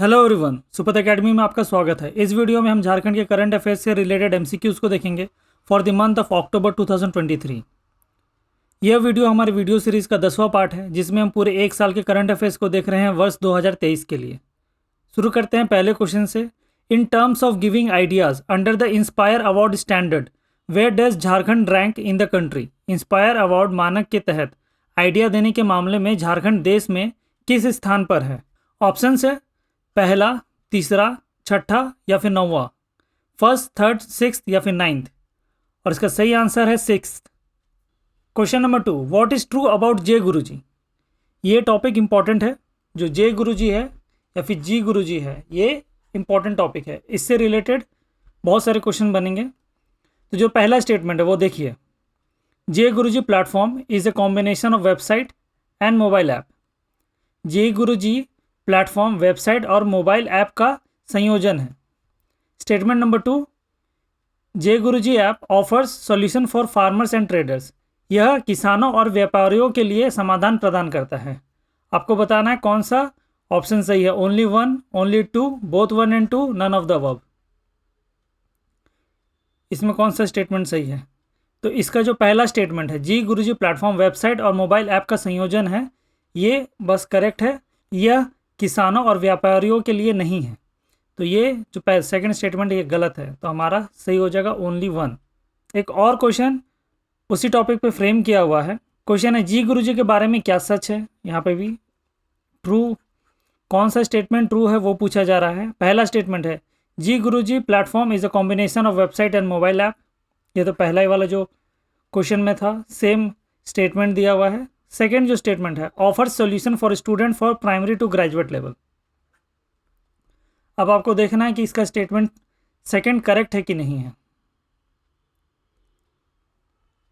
Hello everyone, सुपथ academy में आपका स्वागत है। इस वीडियो में हम झारखंड के करंट अफेयर्स से रिलेटेड एमसीक्यूज को देखेंगे for the month of October 2023। यह वीडियो हमारी वीडियो सीरीज का 10वां पार्ट है, जिसमें हम पूरे एक साल के करंट अफेयर्स को देख रहे हैं वर्ष 2023 के लिए। शुरू करते हैं पहले क्वेश्चन से। In terms of giving ideas under the Inspire award standard, where does Jharkhand rank in the country? Inspire award मानक के तहत आइडिया देने के मामले में झारखंड देश में किस स्थान पर है? ऑप्शन है पहला, तीसरा, छठा या फिर नौवां, फर्स्ट, थर्ड, सिक्स्थ या फिर नाइन्थ। और इसका सही आंसर है sixth. Question number 2, what is true about J Guruji? ये टॉपिक इंपॉर्टेंट है। जो जे गुरुजी है या फिर जी गुरुजी है, ये इंपॉर्टेंट टॉपिक है। इससे रिलेटेड बहुत सारे क्वेश्चन बनेंगे। तो जो पहला स्टेटमेंट है वो देखिए, J Guruji platform is a combination of website and mobile app. J Guruji platform website और मोबाइल ऐप का संयोजन है। Statement number 2, J Guruji app offers solution for farmers and traders. यह किसानों और व्यापारियों के लिए समाधान प्रदान करता है। आपको बताना है कौन सा ऑप्शन सही है। Only one, only two, both one and two, none of the above. इसमें कौन सा स्टेटमेंट सही है? तो इसका जो पहला स्टेटमेंट है, जी गुरुजी प्लेटफॉर्म वेबसाइट और मोबाइल ऐप का संयोजन है, ये बस करेक्ट है। यह किसानों और व्यापारियों के लिए नहीं है। तो ये जो सेकंड स्टेटमेंट ये गलत है, तो हमारा सही हो जाएगा ओनली वन। एक और क्वेश्चन उसी टॉपिक पे फ्रेम किया हुआ है। क्वेश्चन है, जी गुरुजी के बारे में क्या सच है? यहाँ पे भी ट्रू, कौन सा स्टेटमेंट ट्रू है वो पूछा जा रहा है। पहला स्टेटमेंट है, G Guruji platform is a combination of website and mobile app. ये तो पहला ही वाला जो क्वेश्चन में था, सेम स्टेटमेंट दिया हुआ है। सेकेंड जो स्टेटमेंट है, offer solution for student for primary to graduate level. अब आपको देखना है कि इसका स्टेटमेंट सेकेंड करेक्ट है कि नहीं है।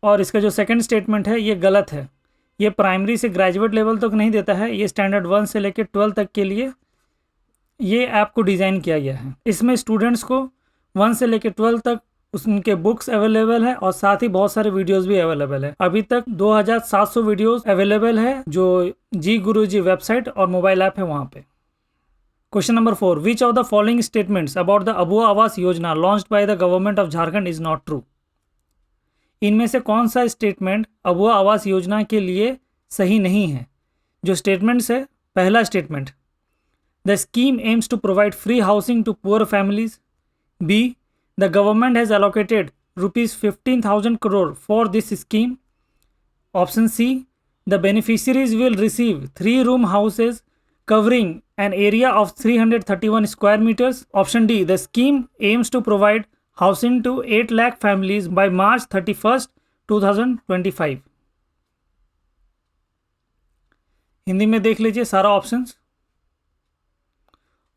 और इसका जो सेकेंड स्टेटमेंट है ये गलत है। ये प्राइमरी से ग्रेजुएट लेवल तक नहीं देता है। ये स्टैंडर्ड 1 से लेकर 12 तक के लिए ये ऐप को डिज़ाइन किया गया है। इसमें स्टूडेंट्स को 1 से लेकर 12 तक उनके बुक्स अवेलेबल है और साथ ही बहुत सारे वीडियोस भी अवेलेबल है। अभी तक 2700 वीडियोस अवेलेबल है जो जी गुरुजी वेबसाइट और मोबाइल ऐप है वहाँ पे। Question number 4, which of the following statements about the Abua Awas Yojana launched by the government of Jharkhand is not true? इनमें से कौन सा स्टेटमेंट अबुआ आवास योजना के लिए सही नहीं है? जो स्टेटमेंट्स है, पहला statement, the scheme aims to provide free housing to poor families. B, the government has allocated rupees 15,000 crore for this scheme. Option C, the beneficiaries will receive 3-room houses covering an area of 331 square meters. Option D, the scheme aims to provide housing to 8 lakh families by March 31st, 2025. Hindi में देख लीजिए सारा options.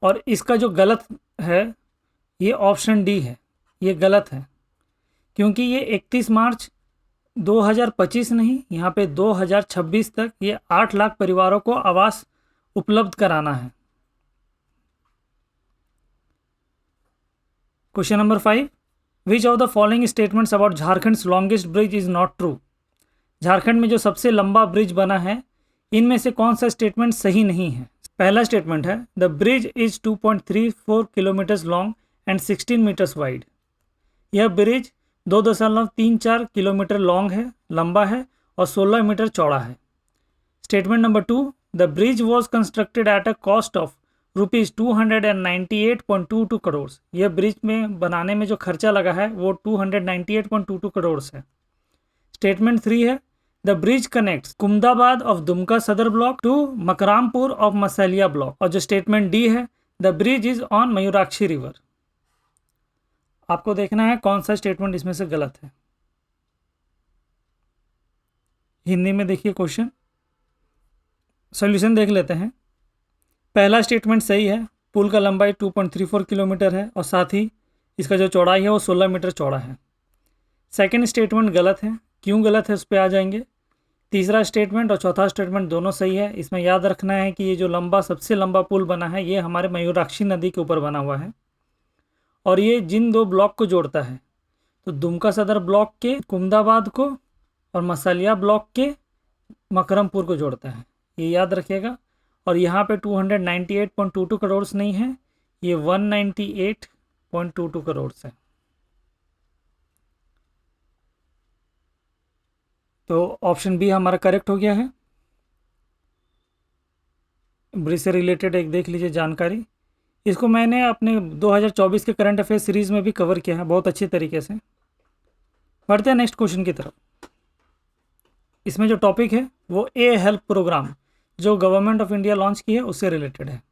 और इसका जो गलत है ये ऑप्शन डी है। ये गलत है क्योंकि ये 31 मार्च 2025 नहीं, यहाँ पे 2026 तक ये 8 लाख परिवारों को आवास उपलब्ध कराना है। Question number 5, which of the following statements about Jharkhand longest bridge is not true? Jharkhand में जो सबसे लंबा ब्रिज बना है, इनमें से कौन सा स्टेटमेंट सही नहीं है? पहला स्टेटमेंट है, the bridge is 2.34 kilometres long and 16 metres wide. यह ब्रिज 2.34 किलोमीटर लॉन्ग है, लंबा है और 16 मीटर चौड़ा है। Statement number 2, the bridge was constructed at a cost of ₹298.22 crore. यह ब्रिज में बनाने में जो खर्चा लगा है वो 298.22 करोड़ है। स्टेटमेंट 3 है, the bridge connects Kumdabad of Dumka Sadar block to Makrampur of Masliya block. और जो स्टेटमेंट डी है, the bridge is on Mayurakshi river. आपको देखना है कौन सा स्टेटमेंट इसमें से गलत है। हिंदी में देखिए क्वेश्चन, सॉल्यूशन देख लेते हैं। पहला स्टेटमेंट सही है, पुल का लंबाई 2.34 किलोमीटर है और साथ ही इसका जो चौड़ाई है वो 16 मीटर चौड़ा है। सेकंड स्टेटमेंट गलत है, क्यों गलत है उस पर आ जाएंगे। तीसरा स्टेटमेंट और चौथा स्टेटमेंट दोनों सही है। इसमें याद रखना है कि ये जो सबसे लंबा पुल बना है ये हमारे मयूराक्षी नदी के ऊपर बना हुआ है और ये जिन दो ब्लॉक को जोड़ता है, तो दुमका सदर ब्लॉक के कुमदाबाद को और मसालिया ब्लॉक के मकरमपुर को जोड़ता है। ये याद रखिएगा। और यहाँ पे 298.22 करोड़ नहीं है, ये 198.22 करोड़ है। तो ऑप्शन बी हमारा करेक्ट हो गया है। ब्रिज से रिलेटेड एक देख लीजिए जानकारी, इसको मैंने अपने 2024 के करंट अफेयर सीरीज में भी कवर किया है बहुत अच्छी तरीके से। बढ़ते हैं नेक्स्ट क्वेश्चन की तरफ। इसमें जो टॉपिक है वो ए हेल्प प्रोग्राम जो गवर्नमेंट ऑफ इंडिया लॉन्च की है उससे रिलेटेड है।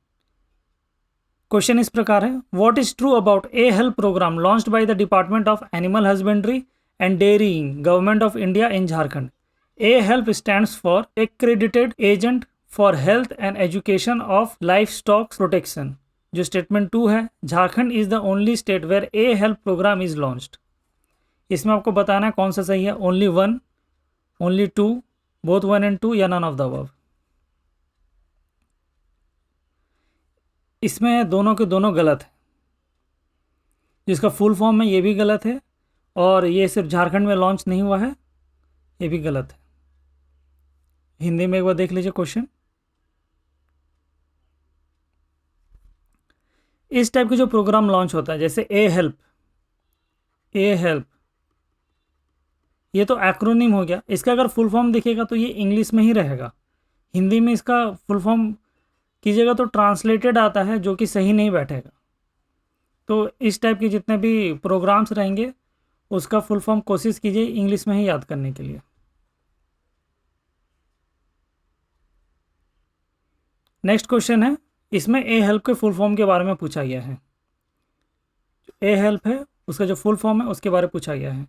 क्वेश्चन इस प्रकार है, what is true about A help programme launched by the department of animal husbandry and dairying government of India in Jharkhand. A help stands for accredited agent for health and education of life stock protection. जो statement 2 है, Jharkhand is the only state where A help programme is launched. इसमें आपको बताना है कौन सा सही है, ओनली 1, ओनली 2, बोथ 1 and 2 या नन ऑफ द अबव। इसमें दोनों के दोनों गलत है। जिसका फुल फॉर्म है ये भी गलत है, और ये सिर्फ झारखंड में लॉन्च नहीं हुआ है ये भी गलत है। हिंदी में एक बार देख लीजिए क्वेश्चन। इस टाइप के जो प्रोग्राम लॉन्च होता है जैसे ए हेल्प, ये तो एक्रोनिम हो गया। इसका अगर फुल फॉर्म देखिएगा तो ये इंग्लिश में ही रहेगा, हिंदी में इसका फुल फॉर्म कीजिएगा तो ट्रांसलेटेड आता है जो कि सही नहीं बैठेगा। तो इस टाइप के जितने भी प्रोग्राम्स रहेंगे उसका फुल फॉर्म कोशिश कीजिए इंग्लिश में ही याद करने के लिए। नेक्स्ट क्वेश्चन है, इसमें ए हेल्प के फुल फॉर्म के बारे में पूछा गया है। ए हेल्प है उसका जो फुल फॉर्म है उसके बारे में पूछा गया है,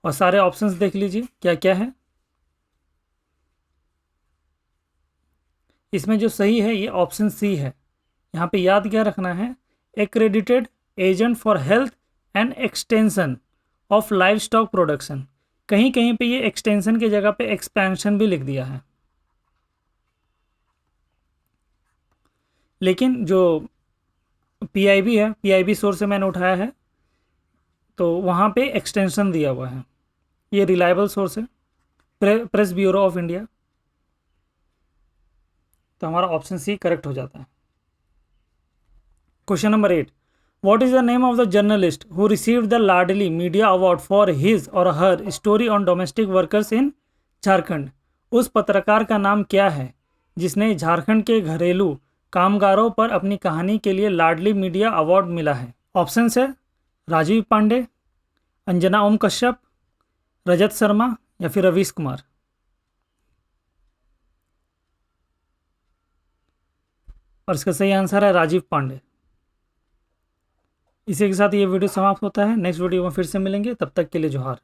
और सारे ऑप्शंस देख लीजिए क्या क्या है। इसमें जो सही है ये ऑप्शन सी है। यहाँ पे याद क्या रखना है, accredited agent for health and extension of life stock production. कहीं कहीं पे ये एक्सटेंशन की जगह पे एक्सपेंशन भी लिख दिया है, लेकिन जो पीआईबी है, पीआईबी सोर्स से मैंने उठाया है तो वहाँ पे एक्सटेंशन दिया हुआ है। ये रिलायबल सोर्स है, प्रेस ब्यूरो ऑफ इंडिया। तो हमारा ऑप्शन सी करेक्ट हो जाता है। Question number 8, what is the name of the journalist who received the Laadli media award for his or her story on domestic workers in Jharkhand. उस पत्रकार का नाम क्या है जिसने झारखंड के घरेलू कामगारों पर अपनी कहानी के लिए लाडली मीडिया अवार्ड मिला है। ऑप्शन है राजीव पांडे, अंजना ओम कश्यप, रजत शर्मा या फिर रवीश कुमार। और इसका सही आंसर है राजीव पांडे। इसी के साथ ये वीडियो समाप्त होता है। नेक्स्ट वीडियो में फिर से मिलेंगे, तब तक के लिए जोहार।